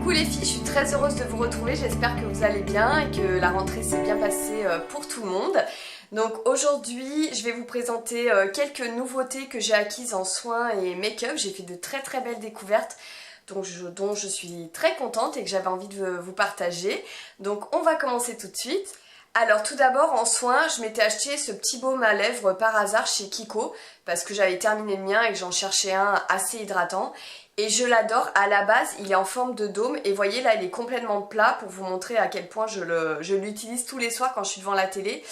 Coucou les filles, je suis très heureuse de vous retrouver, j'espère que vous allez bien et que la rentrée s'est bien passée pour tout le monde. Donc aujourd'hui, je vais vous présenter quelques nouveautés que j'ai acquises en soins et make-up. J'ai fait de très belles découvertes dont je suis très contente et que j'avais envie de vous partager. Donc on va commencer tout de suite. Alors tout d'abord en soins, je m'étais acheté ce petit baume à lèvres par hasard chez Kiko parce que j'avais terminé le mien et que j'en cherchais un assez hydratant. Et je l'adore, à la base il est en forme de dôme et voyez là il est complètement plat pour vous montrer à quel point je l'utilise tous les soirs quand je suis devant la télé.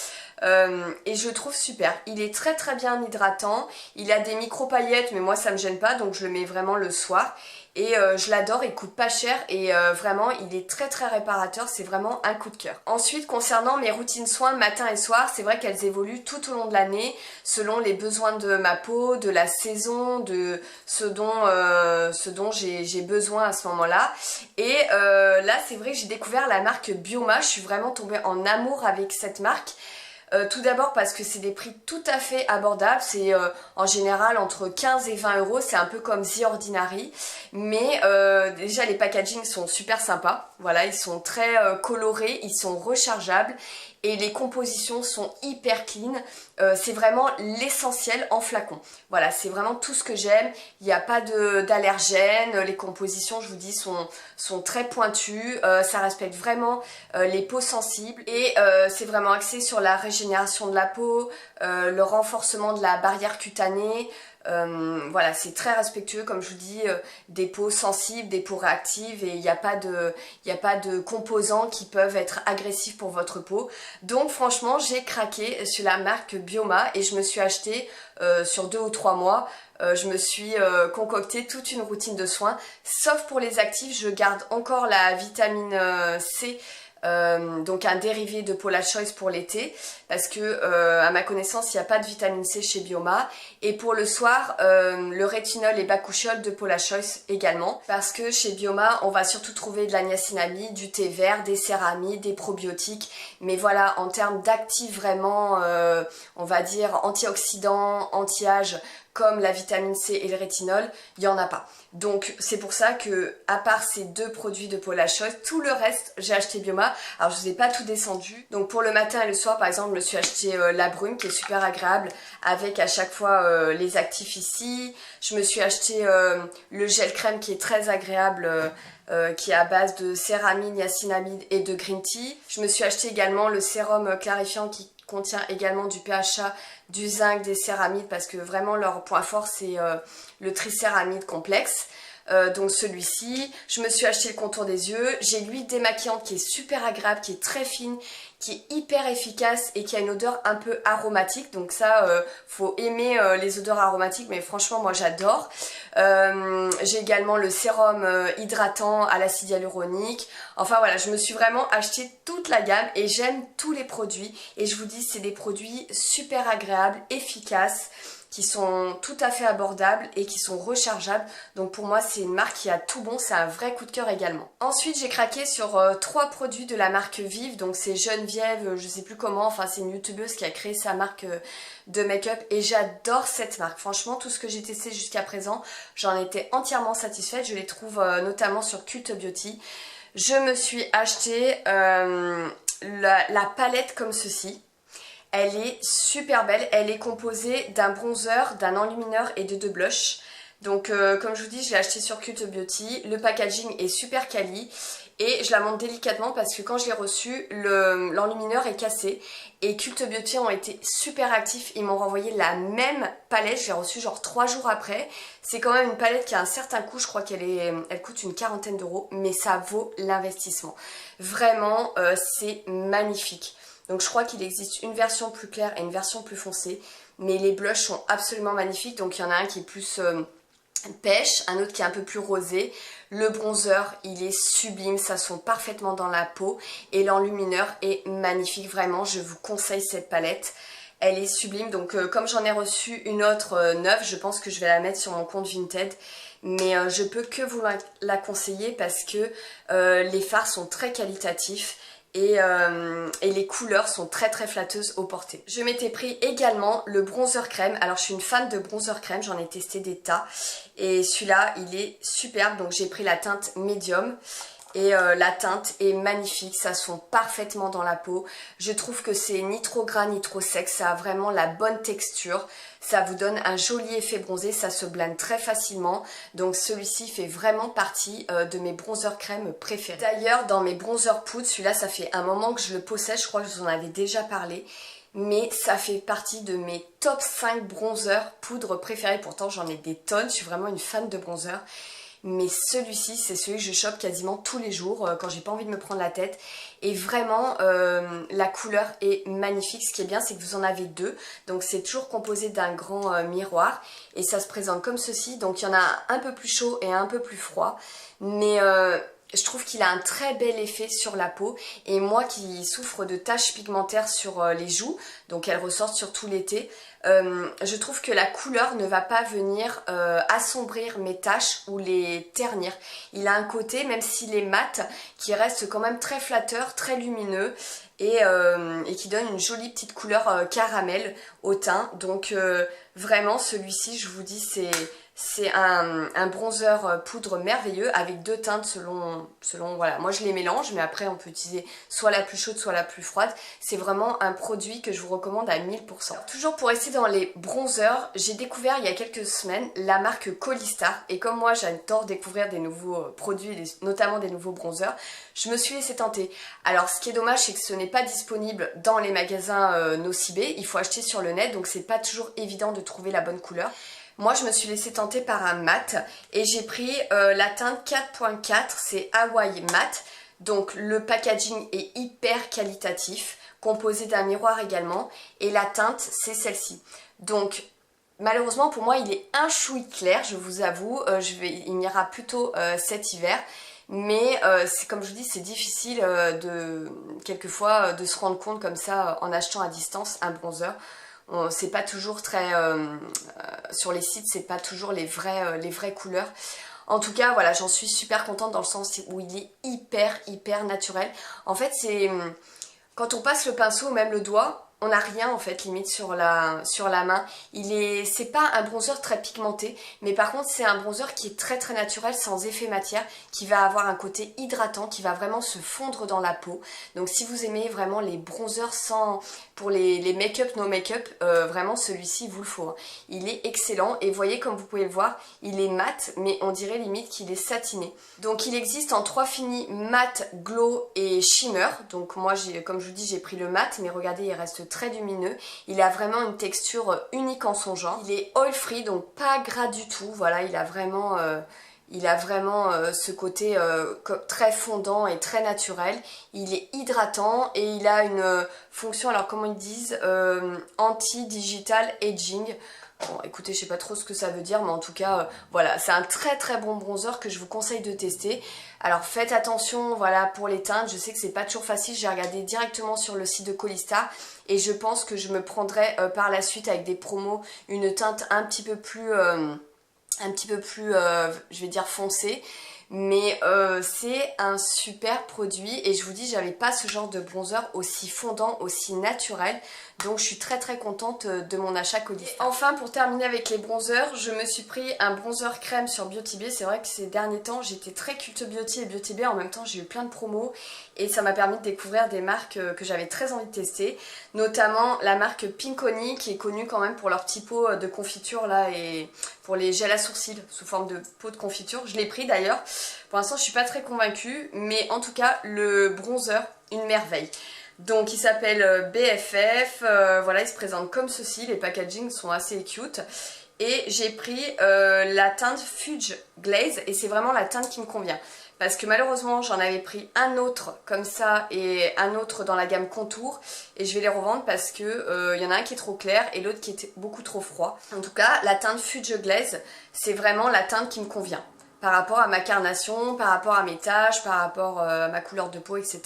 Et je le trouve super, il est très bien hydratant, il a des micro paillettes mais moi ça me gêne pas donc je le mets vraiment le soir. Et je l'adore, il coûte pas cher et vraiment il est très réparateur, c'est vraiment un coup de cœur. Ensuite concernant mes routines soins matin et soir, c'est vrai qu'elles évoluent tout au long de l'année selon les besoins de ma peau, de la saison, de ce dont j'ai besoin à ce moment-là. Et là c'est vrai que j'ai découvert la marque Bioma, je suis vraiment tombée en amour avec cette marque. Tout d'abord parce que c'est des prix tout à fait abordables, c'est en général entre 15 et 20 euros, c'est un peu comme The Ordinary, mais déjà les packagings sont super sympas, voilà, ils sont très colorés, ils sont rechargeables et les compositions sont hyper clean, c'est vraiment l'essentiel en flacon. Voilà, c'est vraiment tout ce que j'aime, il n'y a pas d'allergènes, les compositions je vous dis sont très pointues, ça respecte vraiment les peaux sensibles et c'est vraiment axé sur la régénération de la peau, le renforcement de la barrière cutanée. Voilà, c'est très respectueux comme je vous dis, des peaux sensibles, des peaux réactives et il n'y a pas de composants qui peuvent être agressifs pour votre peau. Donc franchement j'ai craqué sur la marque Bioma et je me suis acheté sur 2 ou 3 mois. Je me suis concocté toute une routine de soins, sauf pour les actifs, je garde encore la vitamine C. Donc un dérivé de Paula Choice pour l'été parce que à ma connaissance il n'y a pas de vitamine C chez Bioma et pour le soir le rétinol et bakuchiol de Paula Choice également parce que chez Bioma on va surtout trouver de la niacinamide, du thé vert, des céramides, des probiotiques mais voilà en termes d'actifs vraiment on va dire antioxydants, anti-âge comme la vitamine C et le rétinol, il n'y en a pas. Donc c'est pour ça que, à part ces deux produits de Paula Choice, tout le reste j'ai acheté Bioma. Alors je vous ai pas tout descendu. Donc pour le matin et le soir par exemple, je me suis acheté la brume qui est super agréable avec à chaque fois les actifs ici. Je me suis acheté le gel crème qui est très agréable. Qui est à base de céramide, niacinamide et de green tea. Je me suis acheté également le sérum clarifiant qui contient également du PHA, du zinc, des céramides parce que vraiment leur point fort c'est le tricéramide complexe. Donc celui-ci, je me suis acheté le contour des yeux, j'ai l'huile démaquillante qui est super agréable, qui est très fine, qui est hyper efficace et qui a une odeur un peu aromatique, donc ça faut aimer les odeurs aromatiques mais franchement moi j'adore. J'ai également le sérum hydratant à l'acide hyaluronique, enfin voilà je me suis vraiment acheté toute la gamme et j'aime tous les produits et je vous dis c'est des produits super agréables, efficaces, qui sont tout à fait abordables et qui sont rechargeables. Donc pour moi c'est une marque qui a tout bon, c'est un vrai coup de cœur également. Ensuite j'ai craqué sur 3 produits de la marque Vive, donc c'est Geneviève, je sais plus comment, enfin c'est une youtubeuse qui a créé sa marque de make-up et j'adore cette marque. Franchement tout ce que j'ai testé jusqu'à présent, j'en étais entièrement satisfaite, je les trouve notamment sur Cult Beauty. Je me suis acheté la palette comme ceci. Elle est super belle, elle est composée d'un bronzer, d'un enlumineur et de 2 blushs. Donc comme je vous dis, je l'ai acheté sur Cult Beauty, le packaging est super quali et je la monte délicatement parce que quand je l'ai reçu, l'enlumineur est cassé et Cult Beauty ont été super actifs, ils m'ont renvoyé la même palette, je l'ai reçue genre 3 jours après. C'est quand même une palette qui a un certain coût, je crois elle coûte une 40aine d'euros, mais ça vaut l'investissement. Vraiment, c'est magnifique. Donc je crois qu'il existe une version plus claire et une version plus foncée. Mais les blushs sont absolument magnifiques. Donc il y en a un qui est plus pêche, un autre qui est un peu plus rosé. Le bronzer, il est sublime, ça sent parfaitement dans la peau. Et l'enlumineur est magnifique, vraiment. Je vous conseille cette palette. Elle est sublime. Donc comme j'en ai reçu une autre neuve, je pense que je vais la mettre sur mon compte Vinted. Mais je peux que vous la conseiller parce que les fards sont très qualitatifs. Et les couleurs sont très flatteuses au porté. Je m'étais pris également le bronzer crème. Alors je suis une fan de bronzer crème, j'en ai testé des tas. Et celui-là il est superbe, donc j'ai pris la teinte médium. Et la teinte est magnifique, ça se fond parfaitement dans la peau. Je trouve que c'est ni trop gras ni trop sec, ça a vraiment la bonne texture. Ça vous donne un joli effet bronzé, ça se blende très facilement. Donc celui-ci fait vraiment partie de mes bronzers crème préférés. D'ailleurs, dans mes bronzers poudre, celui-là ça fait un moment que je le possède, je crois que je vous en avais déjà parlé. Mais ça fait partie de mes top 5 bronzers poudre préférés. Pourtant j'en ai des tonnes, je suis vraiment une fan de bronzer. Mais celui-ci, c'est celui que je chope quasiment tous les jours quand j'ai pas envie de me prendre la tête. Et vraiment, la couleur est magnifique. Ce qui est bien, c'est que vous en avez deux. Donc c'est toujours composé d'un grand miroir. Et ça se présente comme ceci. Donc il y en a un peu plus chaud et un peu plus froid. Mais je trouve qu'il a un très bel effet sur la peau. Et moi qui souffre de taches pigmentaires sur les joues, donc elles ressortent surtout l'été, je trouve que la couleur ne va pas venir assombrir mes taches ou les ternir. Il a un côté, même s'il est mat, qui reste quand même très flatteur, très lumineux et qui donne une jolie petite couleur caramel au teint. Donc vraiment celui-ci, je vous dis, c'est un bronzer poudre merveilleux avec deux teintes selon voilà, moi je les mélange, mais après on peut utiliser soit la plus chaude soit la plus froide. C'est vraiment un produit que je vous recommande à 1000%. Alors, toujours pour rester dans les bronzers, j'ai découvert il y a quelques semaines la marque Colistar, et comme moi j'adore découvrir des nouveaux produits, notamment des nouveaux bronzers, je me suis laissée tenter. Alors ce qui est dommage, c'est que ce n'est pas disponible dans les magasins Nocibé, il faut acheter sur le net, donc c'est pas toujours évident de trouver la bonne couleur. Moi je me suis laissée tenter par un mat et j'ai pris la teinte 4.4, c'est Hawaii Matte. Donc le packaging est hyper qualitatif, composé d'un miroir également, et la teinte c'est celle-ci. Donc malheureusement pour moi il est un chouï clair, je vous avoue, il m'ira plutôt cet hiver. Mais c'est comme je vous dis, c'est difficile quelquefois de se rendre compte comme ça en achetant à distance un bronzer. C'est pas toujours très sur les sites, c'est pas toujours les vraies couleurs. En tout cas voilà, j'en suis super contente dans le sens où il est hyper naturel. En fait c'est quand on passe le pinceau ou même le doigt, on n'a rien en fait limite sur la main. C'est pas un bronzer très pigmenté, mais par contre c'est un bronzer qui est très naturel, sans effet matière, qui va avoir un côté hydratant, qui va vraiment se fondre dans la peau. Donc si vous aimez vraiment les bronzers pour les make-up, no make-up, vraiment celui-ci vous le faut. Hein. Il est excellent et vous voyez comme vous pouvez le voir, il est mat, mais on dirait limite qu'il est satiné. Donc il existe en 3 finis mat, glow et shimmer. Donc moi comme je vous dis j'ai pris le mat, mais regardez il reste très lumineux. Il a vraiment une texture unique en son genre. Il est oil free, donc pas gras du tout. Voilà, il a vraiment ce côté très fondant et très naturel. Il est hydratant et il a une fonction, alors comment ils disent, anti-digital aging. Bon, écoutez, je sais pas trop ce que ça veut dire, mais en tout cas, voilà, c'est un très bon bronzer que je vous conseille de tester. Alors faites attention, voilà, pour les teintes, je sais que c'est pas toujours facile, j'ai regardé directement sur le site de Colistar et je pense que je me prendrai par la suite avec des promos une teinte un petit peu plus, je vais dire foncée. Mais c'est un super produit et je vous dis, j'avais pas ce genre de bronzer aussi fondant, aussi naturel. Donc je suis très contente de mon achat Colistar. Enfin, pour terminer avec les bronzers, je me suis pris un bronzer crème sur Beauty Bay. C'est vrai que ces derniers temps, j'étais très culte beauty et Beauty Bay. En même temps, j'ai eu plein de promos et ça m'a permis de découvrir des marques que j'avais très envie de tester. Notamment la marque Pinkony qui est connue quand même pour leur petit pot de confiture là et pour les gels à sourcils sous forme de pot de confiture. Je l'ai pris d'ailleurs. Pour l'instant, je suis pas très convaincue, mais en tout cas, le bronzer, une merveille. Donc il s'appelle BFF, voilà, il se présente comme ceci, les packagings sont assez cute. Et j'ai pris la teinte Fudge Glaze et c'est vraiment la teinte qui me convient. Parce que malheureusement j'en avais pris un autre comme ça et un autre dans la gamme contour. Et je vais les revendre parce que y en a un qui est trop clair et l'autre qui était beaucoup trop froid. En tout cas la teinte Fudge Glaze c'est vraiment la teinte qui me convient. Par rapport à ma carnation, par rapport à mes taches, par rapport à ma couleur de peau, etc.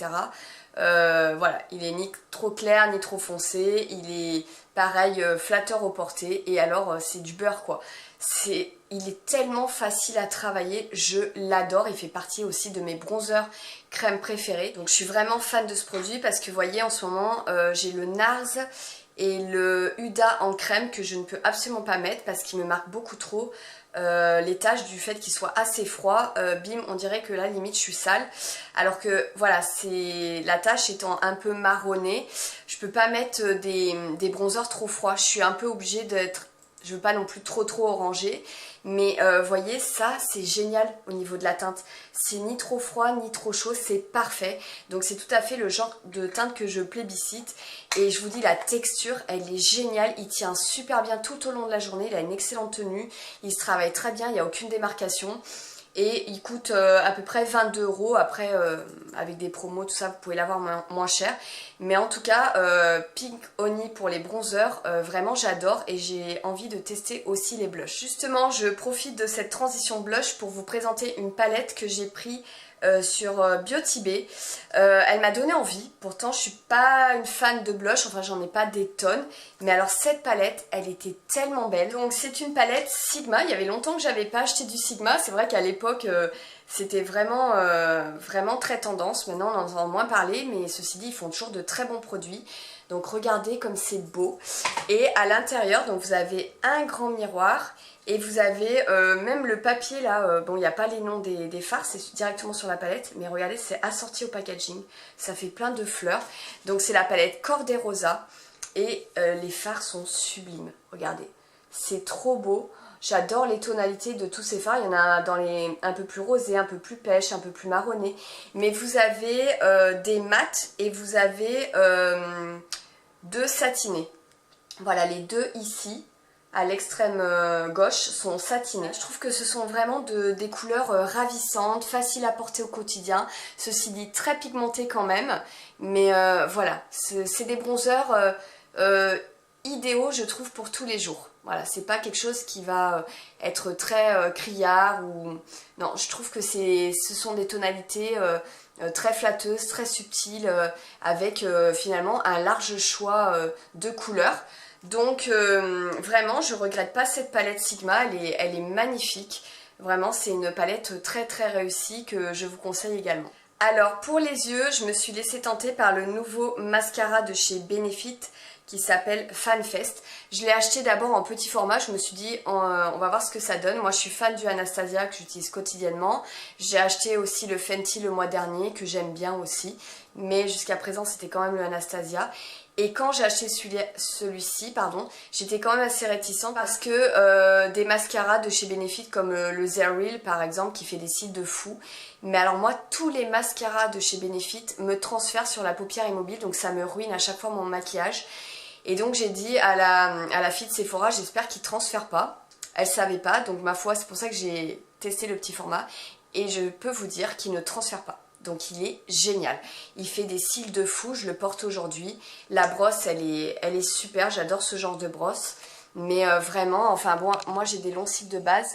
Voilà, il est ni trop clair ni trop foncé, il est pareil flatteur au porté et alors c'est du beurre quoi. Il est tellement facile à travailler, je l'adore, il fait partie aussi de mes bronzers crème préférés. Donc je suis vraiment fan de ce produit parce que vous voyez en ce moment j'ai le NARS et le Huda en crème que je ne peux absolument pas mettre parce qu'il me marque beaucoup trop. les taches du fait qu'il soit assez froid. Bim, on dirait que là limite je suis sale. Alors que voilà, c'est la tache étant un peu marronnée, je peux pas mettre des bronzers trop froids. Je suis un peu obligée d'être, je veux pas non plus trop orangé. Mais voyez, ça c'est génial au niveau de la teinte. C'est ni trop froid ni trop chaud, c'est parfait. Donc c'est tout à fait le genre de teinte que je plébiscite. Et je vous dis, la texture, elle est géniale. Il tient super bien tout au long de la journée. Il a une excellente tenue. Il se travaille très bien, il n'y a aucune démarcation. Et il coûte à peu près 22 €. Après, avec des promos, tout ça, vous pouvez l'avoir moins cher. Mais en tout cas, Pink Honey pour les bronzers, vraiment j'adore. Et j'ai envie de tester aussi les blushs. Justement, je profite de cette transition blush pour vous présenter une palette que j'ai pris sur Beauty Bay. Elle m'a donné envie. Pourtant, je suis pas une fan de blush. Enfin, j'en ai pas des tonnes. Mais alors, cette palette, elle était tellement belle. Donc, c'est une palette Sigma. Il y avait longtemps que j'avais pas acheté du Sigma. C'est vrai qu'à l'époque, c'était vraiment très tendance. Maintenant, on en entend moins parler. Mais ceci dit, ils font toujours de très bons produits. Donc, regardez comme c'est beau. Et à l'intérieur, donc vous avez un grand miroir. Et vous avez même le papier là, bon il n'y a pas les noms des fards, c'est directement sur la palette, mais regardez c'est assorti au packaging, ça fait plein de fleurs. Donc c'est la palette Cordé Rosa et les fards sont sublimes, regardez, c'est trop beau. J'adore les tonalités de tous ces fards, il y en a dans les un peu plus rosés, un peu plus pêche, un peu plus marronné. Mais vous avez des mats et vous avez deux satinés. Voilà les deux ici. À l'extrême gauche sont satinés. Je trouve que ce sont vraiment des couleurs ravissantes, faciles à porter au quotidien. Ceci dit, très pigmentés quand même. Mais voilà, c'est des bronzers idéaux, je trouve, pour tous les jours. Voilà, c'est pas quelque chose qui va être très criard ou... Non, je trouve que ce sont des tonalités très flatteuses, très subtiles, avec finalement un large choix de couleurs. Donc vraiment je regrette pas cette palette Sigma, elle est magnifique. Vraiment c'est une palette très réussie que je vous conseille également. Alors pour les yeux, je me suis laissée tenter par le nouveau mascara de chez Benefit qui s'appelle FanFest. Je l'ai acheté d'abord en petit format, je me suis dit on va voir ce que ça donne. Moi je suis fan du Anastasia que j'utilise quotidiennement. J'ai acheté aussi le Fenty le mois dernier que j'aime bien aussi. Mais jusqu'à présent c'était quand même le Anastasia. Et quand j'ai acheté celui-ci, j'étais quand même assez réticente parce que des mascaras de chez Benefit comme le Zeril par exemple qui fait des cils de fou. Mais alors moi tous les mascaras de chez Benefit me transfèrent sur la paupière immobile donc ça me ruine à chaque fois mon maquillage. Et donc j'ai dit à la fille de Sephora, j'espère qu'il ne transfère pas. Elle savait pas donc ma foi c'est pour ça que j'ai testé le petit format. Et je peux vous dire qu'il ne transfère pas. Donc il est génial. Il fait des cils de fou, je le porte aujourd'hui. La brosse, elle est super, j'adore ce genre de brosse. Mais vraiment, enfin bon, moi j'ai des longs cils de base.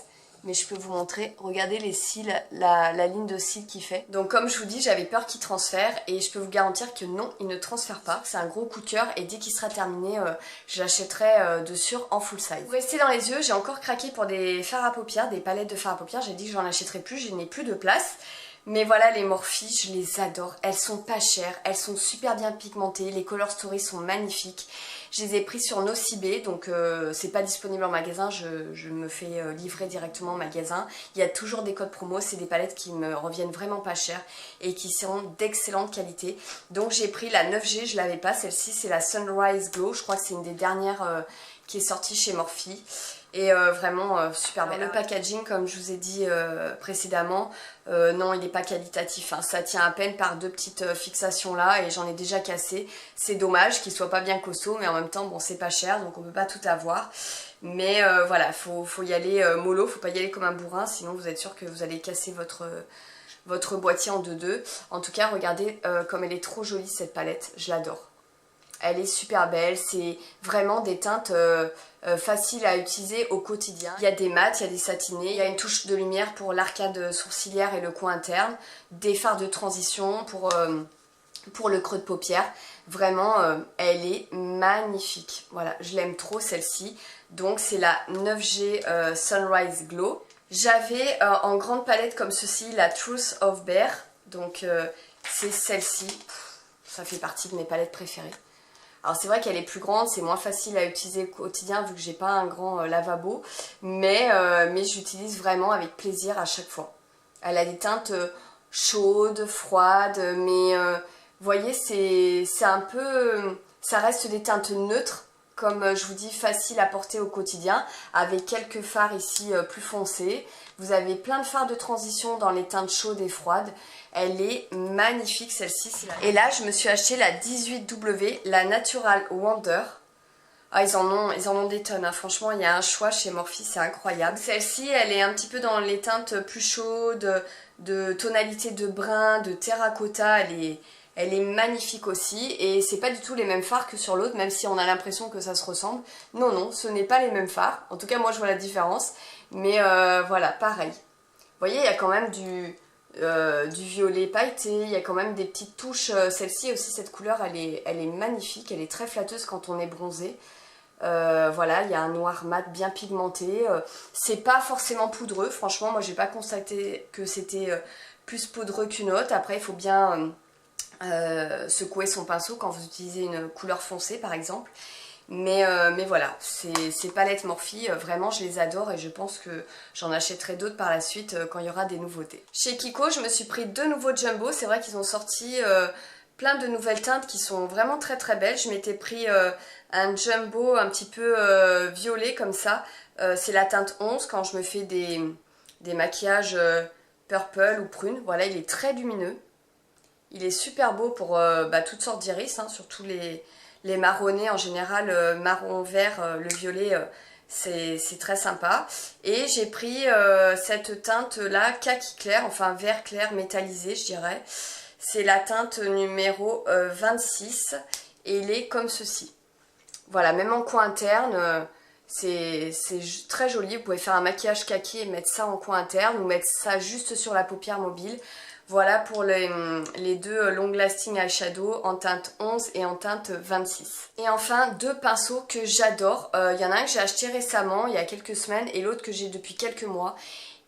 Mais je peux vous montrer, regardez les cils, la ligne de cils qu'il fait. Donc comme je vous dis, j'avais peur qu'il transfère. Et je peux vous garantir que non, il ne transfère pas. C'est un gros coup de cœur et dès qu'il sera terminé, je l'achèterai de sûr en full size. Pour rester dans les yeux, j'ai encore craqué pour des fards à paupières, des palettes de fards à paupières. J'ai dit que j'en achèterai plus, je n'ai plus de place. Mais voilà, les Morphe, je les adore. Elles sont pas chères, elles sont super bien pigmentées, les color stories sont magnifiques. Je les ai pris sur Nocibé, donc c'est pas disponible en magasin, je me fais livrer directement en magasin. Il y a toujours des codes promo, c'est des palettes qui me reviennent vraiment pas chères et qui sont d'excellente qualité. Donc j'ai pris la 9G, je l'avais pas, celle-ci c'est la Sunrise Glow, je crois que c'est une des dernières qui est sortie chez Morphe. Et vraiment super belle. Le packaging, comme je vous ai dit précédemment, non il n'est pas qualitatif, hein. Ça tient à peine par deux petites fixations là et j'en ai déjà cassé. C'est dommage qu'il soit pas bien costaud, mais en même temps bon c'est pas cher donc on peut pas tout avoir. Mais voilà, faut y aller mollo, faut pas y aller comme un bourrin, sinon vous êtes sûr que vous allez casser votre boîtier en deux. En tout cas regardez comme elle est trop jolie cette palette, je l'adore. Elle est super belle, c'est vraiment des teintes faciles à utiliser au quotidien. Il y a des mats, il y a des satinés, il y a une touche de lumière pour l'arcade sourcilière et le coin interne, des fards de transition pour le creux de paupière. Vraiment, elle est magnifique. Voilà, je l'aime trop celle-ci. Donc c'est la 9G Sunrise Glow. J'avais en grande palette comme ceci la Truth of Bear. Donc c'est celle-ci. Ça fait partie de mes palettes préférées. Alors c'est vrai qu'elle est plus grande, c'est moins facile à utiliser au quotidien vu que j'ai pas un grand lavabo, mais j'utilise vraiment avec plaisir à chaque fois. Elle a des teintes chaudes, froides, mais vous voyez c'est un peu, ça reste des teintes neutres, comme je vous dis, facile à porter au quotidien, avec quelques fards ici plus foncés. Vous avez plein de fards de transition dans les teintes chaudes et froides. Elle est magnifique celle-ci. Et là, je me suis acheté la 18W, la Natural Wonder. Ah, ils en ont des tonnes, hein. Franchement, il y a un choix chez Morphe, c'est incroyable. Celle-ci, elle est un petit peu dans les teintes plus chaudes, de tonalité de brun, de terracotta. Elle est magnifique aussi, et c'est pas du tout les mêmes fards que sur l'autre, même si on a l'impression que ça se ressemble. Non, non, ce n'est pas les mêmes fards. En tout cas, moi, je vois la différence. Mais voilà, pareil. Vous voyez, il y a quand même du violet pailleté, il y a quand même des petites touches. Celle-ci aussi, cette couleur, elle est magnifique, elle est très flatteuse quand on est bronzé. Voilà, il y a un noir mat bien pigmenté. C'est pas forcément poudreux, franchement, moi j'ai pas constaté que c'était plus poudreux qu'une autre. Après, il faut bien secouer son pinceau quand vous utilisez une couleur foncée par exemple. Mais voilà, ces palettes Morphe, vraiment je les adore et je pense que j'en achèterai d'autres par la suite quand il y aura des nouveautés. Chez Kiko, je me suis pris 2 nouveaux Jumbo. C'est vrai qu'ils ont sorti plein de nouvelles teintes qui sont vraiment très très belles. Je m'étais pris un Jumbo un petit peu violet comme ça. C'est la teinte 11 quand je me fais des maquillages purple ou prune. Voilà, il est très lumineux. Il est super beau pour toutes sortes d'iris, hein, surtout les marronnés en général, marron vert, le violet, c'est très sympa. Et j'ai pris cette teinte là, kaki clair, enfin vert clair métallisé je dirais. C'est la teinte numéro 26 et il est comme ceci. Voilà, même en coin interne, c'est très joli. Vous pouvez faire un maquillage kaki et mettre ça en coin interne ou mettre ça juste sur la paupière mobile. Voilà pour les 2 Long Lasting Eyeshadow en teinte 11 et en teinte 26. Et enfin, 2 pinceaux que j'adore. Il y en a un que j'ai acheté récemment, il y a quelques semaines, et l'autre que j'ai depuis quelques mois.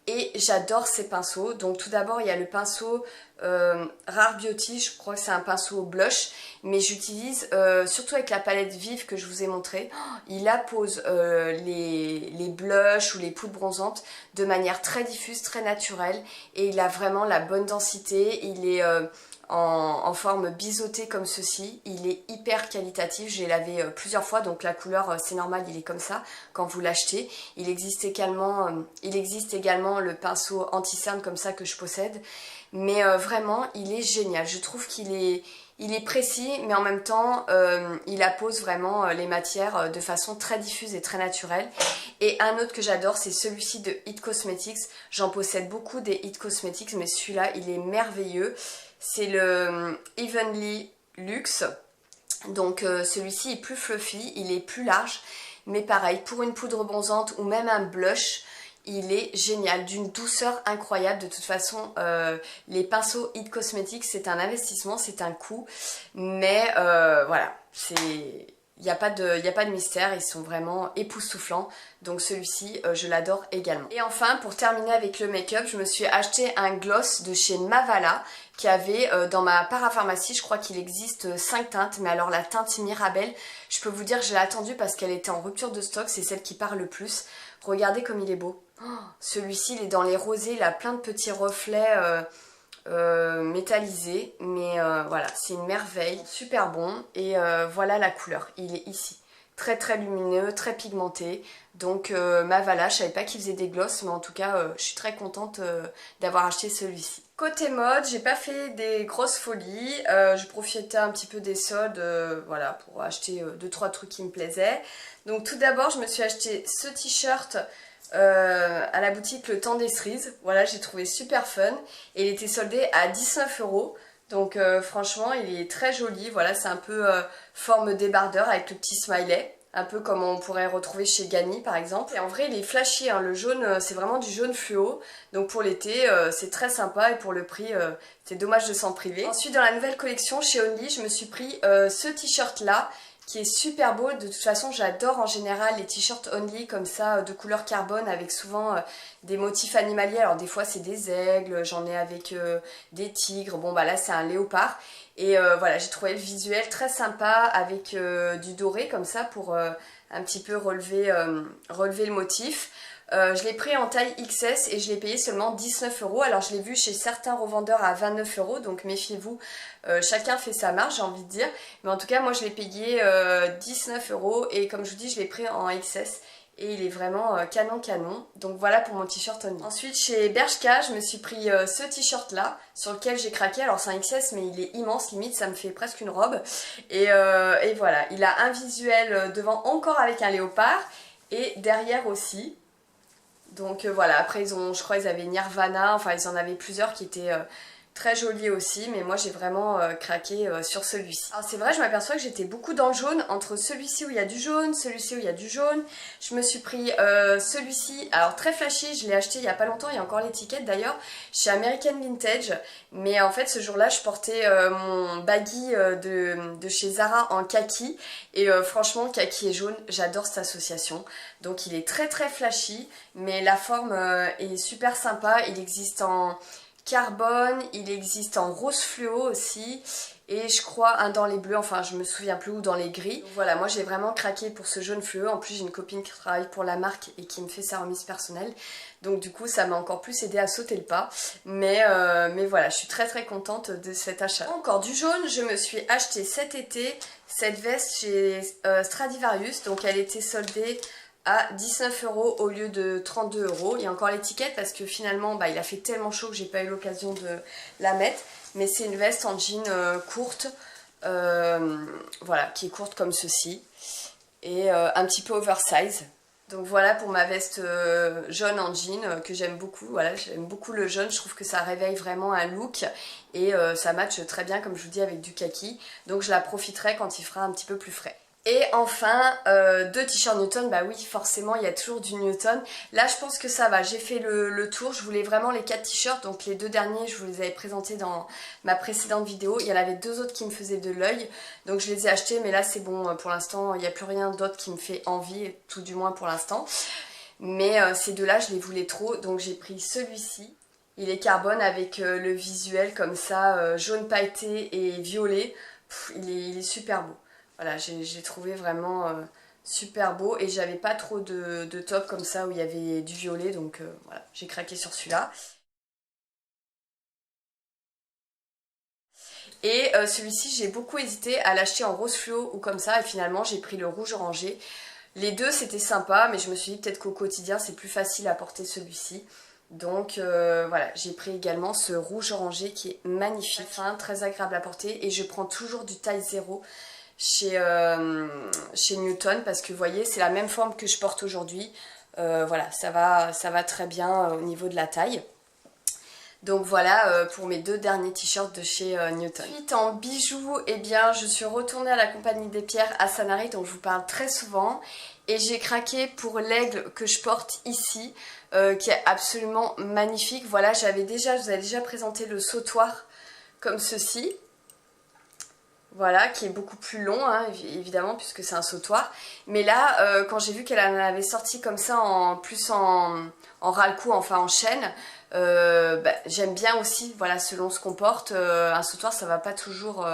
Et j'adore ces pinceaux. Donc tout d'abord, il y a le pinceau Rare Beauty, je crois que c'est un pinceau blush. Mais j'utilise, surtout avec la palette vive que je vous ai montré, il appose les blushs ou les poudres bronzantes de manière très diffuse, très naturelle. Et il a vraiment la bonne densité. Il est en forme biseautée comme ceci. Il est hyper qualitatif. J'ai lavé plusieurs fois, donc la couleur, c'est normal, il est comme ça quand vous l'achetez. Il existe également le pinceau anti-cerne comme ça que je possède. Mais vraiment, il est génial. Je trouve qu'il est précis, mais en même temps, il appose vraiment les matières de façon très diffuse et très naturelle. Et un autre que j'adore, c'est celui-ci de It Cosmetics. J'en possède beaucoup des It Cosmetics, mais celui-là, il est merveilleux. C'est le Evenly Luxe. Donc celui-ci est plus fluffy, il est plus large. Mais pareil, pour une poudre bronzante ou même un blush, il est génial, d'une douceur incroyable. De toute façon, les pinceaux It Cosmetics, c'est un investissement, c'est un coût. Mais voilà, il n'y a pas de mystère, ils sont vraiment époustouflants. Donc celui-ci, je l'adore également. Et enfin, pour terminer avec le make-up, je me suis acheté un gloss de chez Mavala qui avait dans ma parapharmacie, je crois qu'il existe 5 teintes. Mais alors la teinte Mirabelle, je peux vous dire que je l'ai attendue parce qu'elle était en rupture de stock. C'est celle qui part le plus. Regardez comme il est beau. Oh, celui-ci, il est dans les rosés, il a plein de petits reflets métallisés. Mais voilà, c'est une merveille. Super bon. Et voilà la couleur. Il est ici. Très très lumineux, très pigmenté. Donc Mavala, je savais pas qu'ils faisaient des glosses, mais en tout cas, je suis très contente d'avoir acheté celui-ci. Côté mode, j'ai pas fait des grosses folies. Je profitais un petit peu des soldes, voilà, pour acheter 2-3 trucs qui me plaisaient. Donc tout d'abord, je me suis acheté ce t-shirt à la boutique Le Temps des Cerises. Voilà, j'ai trouvé super fun. Et il était soldé à 19 €. Donc franchement, il est très joli. Voilà, c'est un peu forme débardeur avec le petit smiley. Un peu comme on pourrait retrouver chez Ganni par exemple. Et en vrai, il est flashy, hein. Le jaune, c'est vraiment du jaune fluo. Donc pour l'été, c'est très sympa. Et pour le prix, c'est dommage de s'en priver. Ensuite, dans la nouvelle collection chez Only, je me suis pris ce t-shirt là, qui est super beau. De toute façon, j'adore en général les t-shirts only comme ça, de couleur carbone, avec souvent des motifs animaliers. Alors des fois c'est des aigles, j'en ai avec des tigres. Bon bah là c'est un léopard. Et voilà, j'ai trouvé le visuel très sympa avec du doré comme ça pour un petit peu relever le motif. Je l'ai pris en taille XS et je l'ai payé seulement 19 €. Alors je l'ai vu chez certains revendeurs à 29 €, donc méfiez-vous, chacun fait sa marge, j'ai envie de dire. Mais en tout cas, moi je l'ai payé 19 € et comme je vous dis, je l'ai pris en XS. Et il est vraiment canon. Donc voilà pour mon t-shirt only. Ensuite chez Bershka, je me suis pris ce t-shirt là sur lequel j'ai craqué. Alors c'est un XS mais il est immense, limite ça me fait presque une robe. Et voilà, il a un visuel devant encore avec un léopard et derrière aussi. Donc voilà, après je crois ils avaient Nirvana, enfin ils en avaient plusieurs qui étaient très jolis aussi, mais moi j'ai vraiment craqué sur celui-ci. Alors c'est vrai, je m'aperçois que j'étais beaucoup dans le jaune, entre celui-ci où il y a du jaune, celui-ci où il y a du jaune. Je me suis pris celui-ci, alors très flashy, je l'ai acheté il y a pas longtemps, il y a encore l'étiquette d'ailleurs, chez American Vintage. Mais en fait ce jour-là je portais mon baggy de chez Zara en kaki. Et franchement, kaki et jaune, j'adore cette association. Donc il est très flashy, mais la forme est super sympa. Il existe en carbone, il existe en rose fluo aussi, et je crois un dans les bleus, enfin je me souviens plus, ou dans les gris. Donc voilà, moi j'ai vraiment craqué pour ce jaune fluo. En plus j'ai une copine qui travaille pour la marque et qui me fait sa remise personnelle, donc du coup ça m'a encore plus aidé à sauter le pas. Mais voilà, je suis très contente de cet achat. Encore du jaune, je me suis acheté cet été cette veste chez Stradivarius, donc elle était soldée à 19 € au lieu de 32 €. Il y a encore l'étiquette parce que finalement il a fait tellement chaud que j'ai pas eu l'occasion de la mettre. Mais c'est une veste en jean courte, voilà, qui est courte comme ceci. Et un petit peu oversize. Donc voilà pour ma veste jaune en jean que j'aime beaucoup. Voilà, j'aime beaucoup le jaune, je trouve que ça réveille vraiment un look. Et ça matche très bien comme je vous dis avec du kaki. Donc je la profiterai quand il fera un petit peu plus frais. Et enfin, deux t-shirts Newton, bah oui, forcément, il y a toujours du Newton. Là, je pense que ça va, j'ai fait le tour, je voulais vraiment les 4 t-shirts, donc les deux derniers, je vous les avais présentés dans ma précédente vidéo. Il y en avait deux autres qui me faisaient de l'œil, donc je les ai achetés, mais là, c'est bon, pour l'instant, il n'y a plus rien d'autre qui me fait envie, tout du moins pour l'instant. Mais ces deux-là, je les voulais trop, donc j'ai pris celui-ci. Il est carbone avec le visuel comme ça, jaune pailleté et violet. Il est super beau. Voilà, j'ai trouvé vraiment super beau et j'avais pas trop de top comme ça où il y avait du violet, donc voilà, j'ai craqué sur celui-là. Et celui-ci, j'ai beaucoup hésité à l'acheter en rose fluo ou comme ça, et finalement j'ai pris le rouge orangé. Les deux c'était sympa, mais je me suis dit peut-être qu'au quotidien c'est plus facile à porter celui-ci. Donc voilà, j'ai pris également ce rouge orangé qui est magnifique, enfin, très agréable à porter, et je prends toujours du taille 0 chez Newton parce que vous voyez c'est la même forme que je porte aujourd'hui. Voilà, ça va très bien au niveau de la taille. Donc voilà pour mes deux derniers t-shirts de chez Newton. Ensuite en bijoux, eh bien je suis retournée à la Compagnie des Pierres à Sanary, dont je vous parle très souvent. Et j'ai craqué pour l'aigle que je porte ici, qui est absolument magnifique. Voilà, je vous avais déjà présenté le sautoir comme ceci. Voilà, qui est beaucoup plus long, hein, évidemment, puisque c'est un sautoir. Mais là, quand j'ai vu qu'elle en avait sorti comme ça, en ras-le-cou, enfin en chaîne, j'aime bien aussi, voilà, selon ce qu'on porte. Un sautoir, ça va pas toujours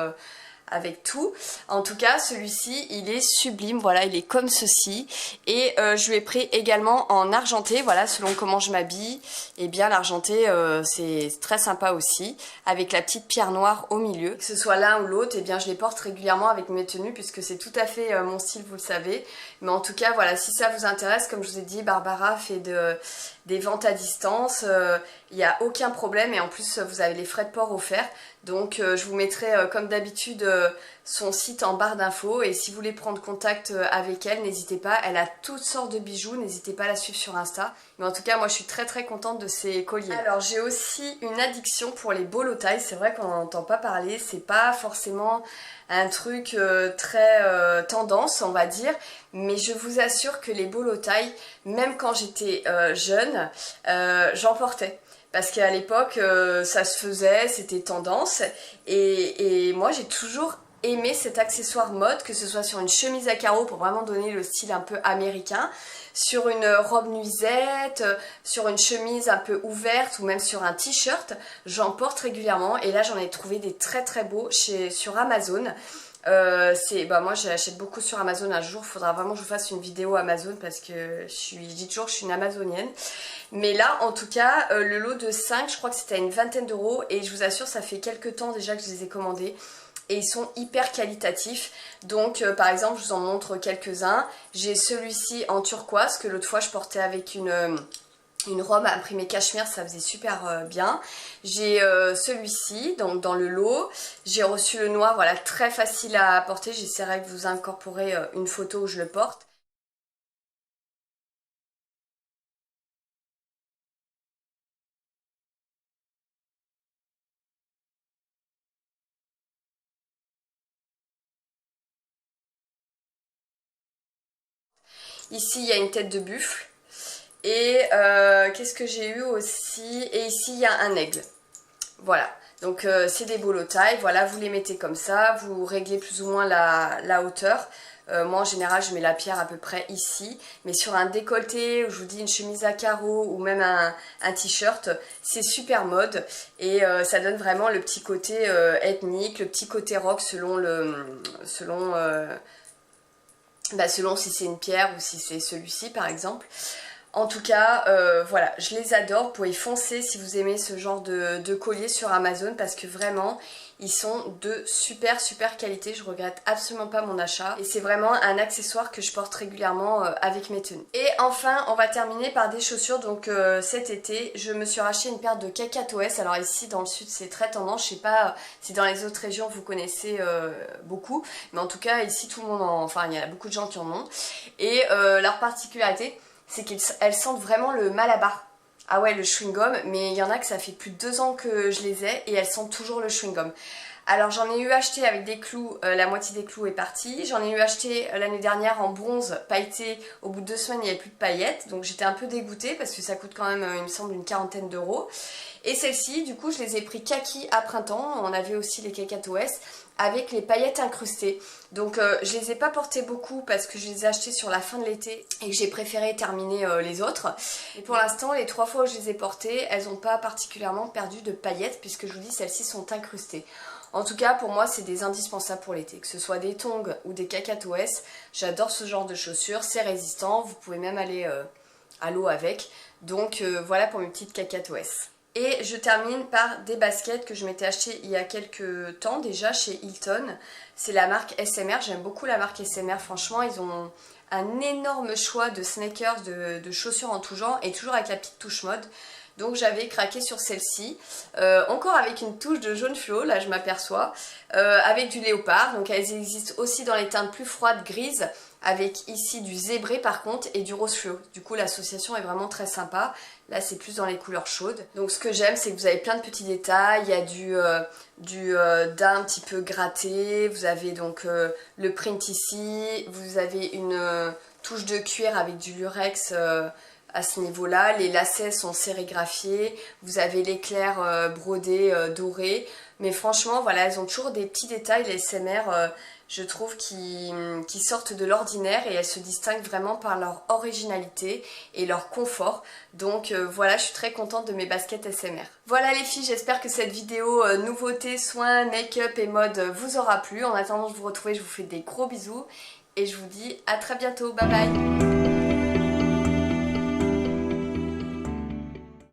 avec tout. En tout cas, celui-ci, il est sublime, voilà, il est comme ceci. Et je lui ai pris également en argenté, voilà, selon comment je m'habille. Et bien, l'argenté, c'est très sympa aussi, avec la petite pierre noire au milieu. Que ce soit l'un ou l'autre, et bien, je les porte régulièrement avec mes tenues, puisque c'est tout à fait mon style, vous le savez. Mais en tout cas, voilà, si ça vous intéresse, comme je vous ai dit, Barbara fait des ventes à distance, il n'y a aucun problème, et en plus, vous avez les frais de port offerts. Donc je vous mettrai comme d'habitude son site en barre d'infos, et si vous voulez prendre contact avec elle, n'hésitez pas, elle a toutes sortes de bijoux, n'hésitez pas à la suivre sur Insta. Mais en tout cas moi je suis très contente de ces colliers. Alors j'ai aussi une addiction pour les bols taille, c'est vrai qu'on n'en entend pas parler, c'est pas forcément un truc très tendance on va dire, mais je vous assure que les bols taille, même quand j'étais jeune, j'en portais. Parce qu'à l'époque, ça se faisait, c'était tendance. Et moi, j'ai toujours aimé cet accessoire mode, que ce soit sur une chemise à carreaux pour vraiment donner le style un peu américain, sur une robe nuisette, sur une chemise un peu ouverte ou même sur un t-shirt. J'en porte régulièrement et là j'en ai trouvé des très très beaux sur Amazon. Moi j'achète beaucoup sur Amazon. Un jour il faudra vraiment que je vous fasse une vidéo Amazon parce que je dis toujours que je suis une amazonienne. Mais là en tout cas le lot de 5, je crois que c'était à une vingtaine d'euros et je vous assure ça fait quelques temps déjà que je les ai commandés. Et ils sont hyper qualitatifs. Donc par exemple je vous en montre quelques-uns. J'ai celui-ci en turquoise que l'autre fois je portais avec une robe imprimée cachemire, ça faisait super bien. J'ai celui-ci donc dans le lot. J'ai reçu le noir, voilà, très facile à porter. J'essaierai de vous incorporer une photo où je le porte. Ici il y a une tête de buffle. Et qu'est-ce que j'ai eu aussi? Et ici il y a un aigle. Voilà, donc c'est des bolos taille, voilà, vous les mettez comme ça, vous réglez plus ou moins la hauteur. Moi en général je mets la pierre à peu près ici, mais sur un décolleté, ou je vous dis une chemise à carreaux ou même un t-shirt, c'est super mode et ça donne vraiment le petit côté ethnique, le petit côté rock selon si c'est une pierre ou si c'est celui-ci par exemple. En tout cas, voilà, je les adore. Vous pouvez foncer si vous aimez ce genre de collier sur Amazon parce que vraiment, ils sont de super qualité. Je regrette absolument pas mon achat. Et c'est vraiment un accessoire que je porte régulièrement avec mes tenues. Et enfin, on va terminer par des chaussures. Donc cet été, je me suis racheté une paire de Cacatoès. Alors ici, dans le sud, c'est très tendance. Je sais pas si dans les autres régions, vous connaissez beaucoup. Mais en tout cas, ici, tout le monde enfin, il y a beaucoup de gens qui en ont. Et leur particularité, c'est qu'elles sentent vraiment le Malabar. Ah ouais, le chewing-gum, mais il y en a que ça fait plus de 2 ans que je les ai et elles sentent toujours le chewing-gum. Alors j'en ai eu acheté avec des clous, la moitié des clous est partie. J'en ai eu acheté l'année dernière en bronze pailleté, au bout de 2 semaines il n'y avait plus de paillettes. Donc j'étais un peu dégoûtée parce que ça coûte quand même, il me semble, une quarantaine d'euros. Et celles-ci, du coup, je les ai pris kaki à printemps. On avait aussi les Cacatoès avec les paillettes incrustées. Donc je les ai pas portées beaucoup parce que je les ai achetées sur la fin de l'été et que j'ai préféré terminer les autres. Et pour l'instant, les 3 fois où je les ai portées, elles n'ont pas particulièrement perdu de paillettes puisque je vous dis, celles-ci sont incrustées. En tout cas, pour moi, c'est des indispensables pour l'été. Que ce soit des tongs ou des Cacatoès, j'adore ce genre de chaussures. C'est résistant, vous pouvez même aller à l'eau avec. Donc voilà pour mes petites Cacatoès. Et je termine par des baskets que je m'étais achetées il y a quelques temps déjà chez Hilton. C'est la marque SMR, j'aime beaucoup la marque SMR, franchement ils ont un énorme choix de sneakers, de chaussures en tout genre et toujours avec la petite touche mode. Donc j'avais craqué sur celle-ci, encore avec une touche de jaune fluo, là je m'aperçois, avec du léopard. Donc elles existent aussi dans les teintes plus froides, grises, avec ici du zébré par contre et du rose fluo. Du coup l'association est vraiment très sympa. Là c'est plus dans les couleurs chaudes. Donc ce que j'aime c'est que vous avez plein de petits détails. Il y a du daim un petit peu gratté. Vous avez donc le print ici. Vous avez une touche de cuir avec du lurex à ce niveau-là. Les lacets sont sérigraphiés. Vous avez l'éclair brodé doré. Mais franchement voilà, elles ont toujours des petits détails les SMR. Je trouve qui sortent de l'ordinaire et elles se distinguent vraiment par leur originalité et leur confort. Donc voilà, je suis très contente de mes baskets SMR. Voilà les filles, j'espère que cette vidéo nouveauté, soins, make-up et mode vous aura plu. En attendant de vous retrouver, je vous fais des gros bisous et je vous dis à très bientôt. Bye bye.